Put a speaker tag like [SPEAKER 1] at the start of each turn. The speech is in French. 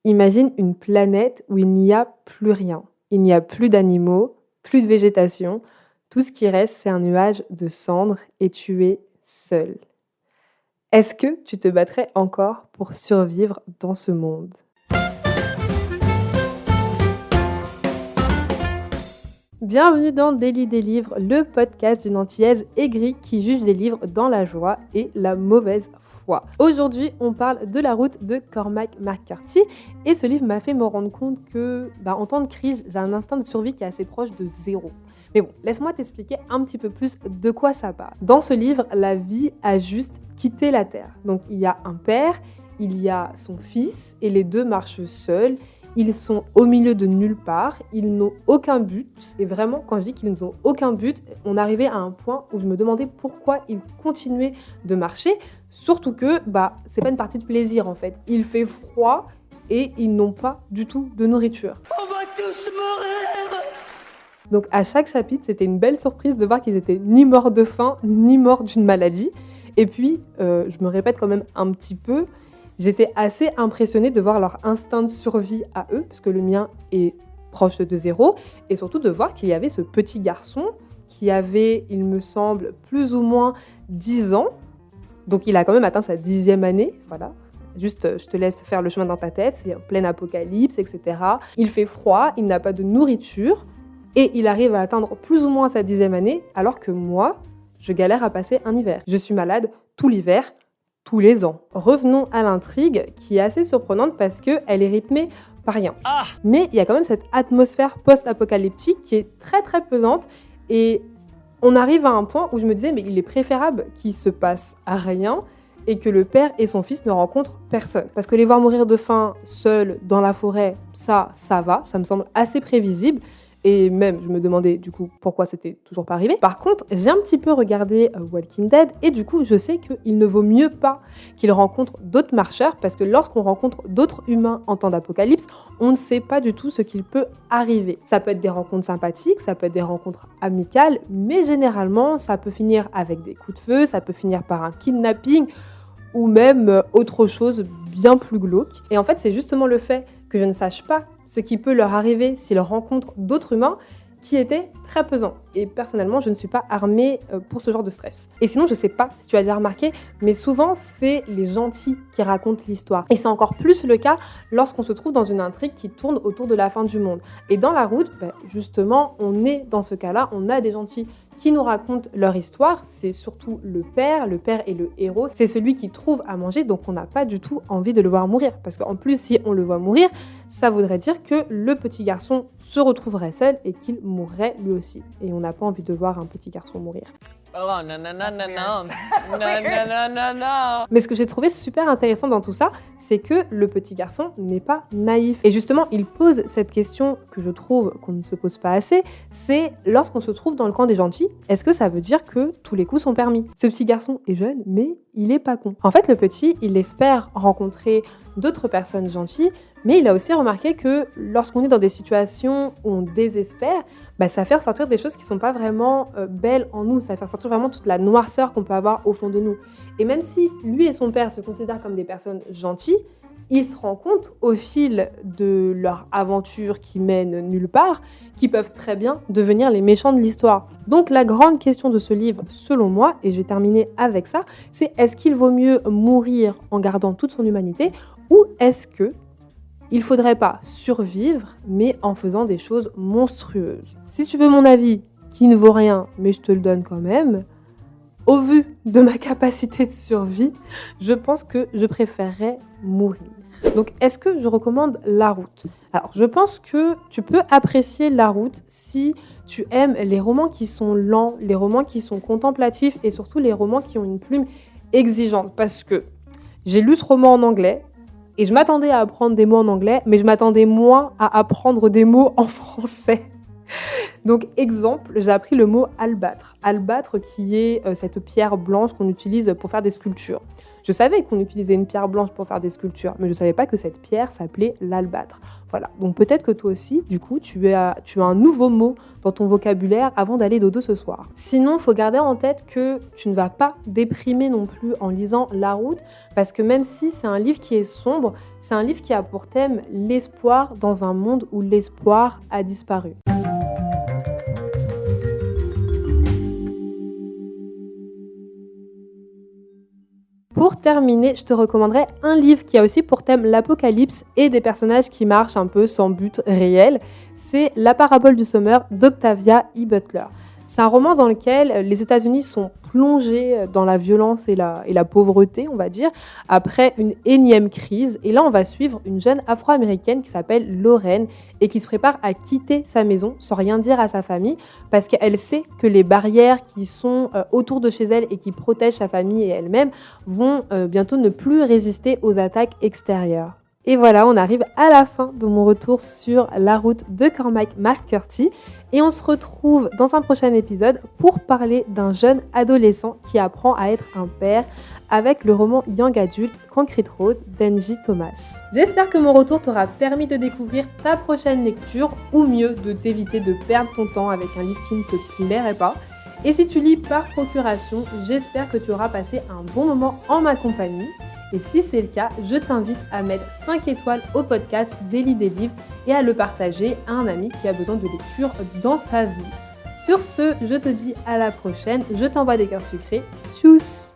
[SPEAKER 1] Imagine une planète où il n'y a plus rien. Il n'y a plus d'animaux, plus de végétation. Tout ce qui reste, c'est un nuage de cendres et tu es seul. Est-ce que tu te battrais encore pour survivre dans ce monde? Bienvenue dans Daily des livres, le podcast d'une antillaise aigrie qui juge des livres dans la joie et la mauvaise foi. Aujourd'hui, on parle de La Route de Cormac McCarthy et ce livre m'a fait me rendre compte que, en temps de crise, j'ai un instinct de survie qui est assez proche de zéro. Mais bon, laisse-moi t'expliquer un petit peu plus de quoi ça parle. Dans ce livre, la vie a juste quitté la Terre. Donc il y a un père, il y a son fils et les deux marchent seuls. Ils sont au milieu de nulle part, ils n'ont aucun but. Et vraiment, quand je dis qu'ils n'ont aucun but, on arrivait à un point où je me demandais pourquoi ils continuaient de marcher. Surtout que, c'est pas une partie de plaisir en fait. Il fait froid et ils n'ont pas du tout de nourriture.
[SPEAKER 2] On va tous mourir!
[SPEAKER 1] Donc à chaque chapitre, c'était une belle surprise de voir qu'ils étaient ni morts de faim, ni morts d'une maladie. Et puis, je me répète quand même un petit peu, j'étais assez impressionnée de voir leur instinct de survie à eux, parce que le mien est proche de zéro, et surtout de voir qu'il y avait ce petit garçon qui avait, il me semble, plus ou moins 10 ans. Donc il a quand même atteint sa 10e année, voilà. Juste, je te laisse faire le chemin dans ta tête, c'est en plein apocalypse, etc. Il fait froid, il n'a pas de nourriture, et il arrive à atteindre plus ou moins sa 10e année, alors que moi, je galère à passer un hiver. Je suis malade tout l'hiver, tous les ans. Revenons à l'intrigue qui est assez surprenante parce qu'elle est rythmée par rien. Mais il y a quand même cette atmosphère post-apocalyptique qui est très très pesante et on arrive à un point où je me disais mais il est préférable qu'il se passe rien et que le père et son fils ne rencontrent personne. Parce que les voir mourir de faim seuls dans la forêt, ça va, ça me semble assez prévisible. Et même, je me demandais du coup pourquoi c'était toujours pas arrivé. Par contre, j'ai un petit peu regardé Walking Dead et du coup, je sais qu'il ne vaut mieux pas qu'il rencontre d'autres marcheurs parce que lorsqu'on rencontre d'autres humains en temps d'apocalypse, on ne sait pas du tout ce qu'il peut arriver. Ça peut être des rencontres sympathiques, ça peut être des rencontres amicales, mais généralement, ça peut finir avec des coups de feu, ça peut finir par un kidnapping ou même autre chose bien plus glauque. Et en fait, c'est justement le fait que je ne sache pas ce qui peut leur arriver s'ils rencontrent d'autres humains qui était très pesant. Et personnellement, je ne suis pas armée pour ce genre de stress. Et sinon, je sais pas si tu as déjà remarqué, mais souvent, c'est les gentils qui racontent l'histoire. Et c'est encore plus le cas lorsqu'on se trouve dans une intrigue qui tourne autour de la fin du monde. Et dans La Route, justement, on est dans ce cas-là, on a des gentils qui nous racontent leur histoire. C'est surtout le père est le héros, c'est celui qui trouve à manger, donc on n'a pas du tout envie de le voir mourir. Parce qu'en plus, si on le voit mourir, ça voudrait dire que le petit garçon se retrouverait seul et qu'il mourrait lui aussi. Et on n'a pas envie de voir un petit garçon mourir.
[SPEAKER 2] Oh non, non, non, non, non, non, non, non, non.
[SPEAKER 1] Mais ce que j'ai trouvé super intéressant dans tout ça, c'est que le petit garçon n'est pas naïf. Et justement, il pose cette question que je trouve qu'on ne se pose pas assez, c'est lorsqu'on se trouve dans le camp des gentils, est-ce que ça veut dire que tous les coups sont permis? Ce petit garçon est jeune, mais il est pas con. En fait, le petit, il espère rencontrer d'autres personnes gentilles, mais il a aussi remarqué que lorsqu'on est dans des situations où on désespère, ça fait ressortir des choses qui ne sont pas vraiment belles en nous, ça fait ressortir vraiment toute la noirceur qu'on peut avoir au fond de nous. Et même si lui et son père se considèrent comme des personnes gentilles, ils se rendent compte au fil de leur aventure qui mène nulle part, qu'ils peuvent très bien devenir les méchants de l'histoire. Donc la grande question de ce livre, selon moi, et je vais terminer avec ça, c'est est-ce qu'il vaut mieux mourir en gardant toute son humanité ou est-ce que il faudrait pas survivre, mais en faisant des choses monstrueuses. Si tu veux mon avis, qui ne vaut rien, mais je te le donne quand même, au vu de ma capacité de survie, je pense que je préférerais mourir. Donc, est-ce que je recommande La Route? Alors, je pense que tu peux apprécier La Route si tu aimes les romans qui sont lents, les romans qui sont contemplatifs et surtout les romans qui ont une plume exigeante. Parce que j'ai lu ce roman en anglais, et je m'attendais à apprendre des mots en anglais, mais je m'attendais moins à apprendre des mots en français. Donc, exemple, j'ai appris le mot albâtre. Albâtre qui est cette pierre blanche qu'on utilise pour faire des sculptures. Je savais qu'on utilisait une pierre blanche pour faire des sculptures, mais je ne savais pas que cette pierre s'appelait l'albâtre. Voilà, donc peut-être que toi aussi, du coup, tu as un nouveau mot dans ton vocabulaire avant d'aller dodo ce soir. Sinon, il faut garder en tête que tu ne vas pas déprimer non plus en lisant La Route, parce que même si c'est un livre qui est sombre, c'est un livre qui a pour thème l'espoir dans un monde où l'espoir a disparu. Pour terminer, je te recommanderais un livre qui a aussi pour thème l'apocalypse et des personnages qui marchent un peu sans but réel. C'est La parabole du sommeur d'Octavia E. Butler. C'est un roman dans lequel les États-Unis sont plongés dans la violence et la pauvreté, on va dire, après une énième crise. Et là, on va suivre une jeune afro-américaine qui s'appelle Lorraine et qui se prépare à quitter sa maison sans rien dire à sa famille parce qu'elle sait que les barrières qui sont autour de chez elle et qui protègent sa famille et elle-même vont bientôt ne plus résister aux attaques extérieures. Et voilà, on arrive à la fin de mon retour sur La Route de Cormac McCarthy et on se retrouve dans un prochain épisode pour parler d'un jeune adolescent qui apprend à être un père avec le roman Young Adult Concrete Rose d'Angie Thomas. J'espère que mon retour t'aura permis de découvrir ta prochaine lecture ou mieux de t'éviter de perdre ton temps avec un livre qui ne te plairait pas. Et si tu lis par procuration, j'espère que tu auras passé un bon moment en ma compagnie. Et si c'est le cas, je t'invite à mettre 5 étoiles au podcast Délit des livres et à le partager à un ami qui a besoin de lecture dans sa vie. Sur ce, je te dis à la prochaine, je t'envoie des cœurs sucrés. Tchuss!